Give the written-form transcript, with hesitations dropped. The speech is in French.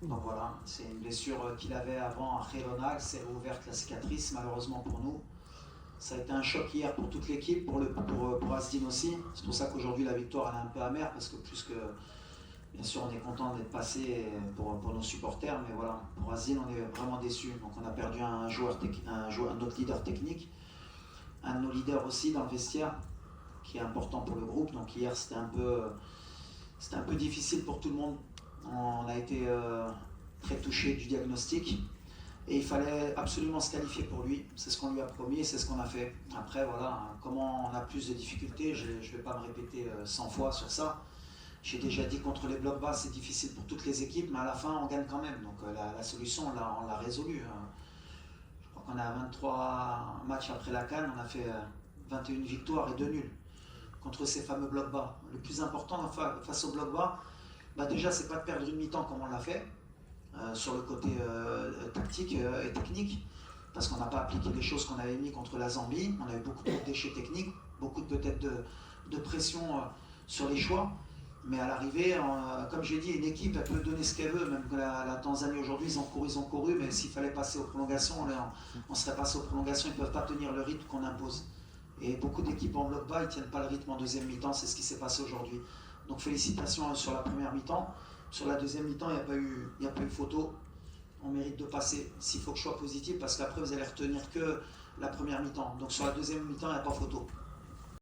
Donc voilà, c'est une blessure qu'il avait avant à Girona, s'est rouverte la cicatrice malheureusement pour nous. Ça a été un choc hier pour toute l'équipe, pour Azdin aussi. C'est pour ça qu'aujourd'hui la victoire elle est un peu amère parce que plus que bien sûr on est content d'être passé pour nos supporters, mais voilà, pour Azdin on est vraiment déçus. Donc on a perdu un autre leader technique, un de nos leaders aussi dans le vestiaire qui est important pour le groupe. Donc hier c'était un peu difficile pour tout le monde. On a été très touché du diagnostic et il fallait absolument se qualifier pour lui. C'est ce qu'on lui a promis et c'est ce qu'on a fait. Après voilà, comment on a plus de difficultés, je ne vais pas me répéter 100 fois sur ça. J'ai déjà dit contre les blocs bas c'est difficile pour toutes les équipes, mais à la fin on gagne quand même. Donc la solution on l'a résolue. Je crois qu'on a 23 matchs après la CAN, on a fait 21 victoires et 2 nuls contre ces fameux blocs bas. Le plus important face aux blocs bas, déjà c'est pas de perdre une mi-temps comme on l'a fait sur le côté tactique et technique, parce qu'on n'a pas appliqué les choses qu'on avait mis contre la Zambie. On avait beaucoup de déchets techniques, beaucoup peut-être de pression sur les choix, mais à l'arrivée, comme j'ai dit, une équipe elle peut donner ce qu'elle veut. Même que la Tanzanie aujourd'hui ils ont couru, mais s'il fallait passer aux prolongations, on serait passé aux prolongations. Ils ne peuvent pas tenir le rythme qu'on impose. Et beaucoup d'équipes en bloc bas, ils ne tiennent pas le rythme en deuxième mi-temps, c'est ce qui s'est passé aujourd'hui. Donc félicitations sur la première mi-temps. Sur la deuxième mi-temps, il n'y a pas eu photo. On mérite de passer, s'il faut que je sois positif, parce qu'après vous allez retenir que la première mi-temps. Donc sur la deuxième mi-temps, il n'y a pas photo.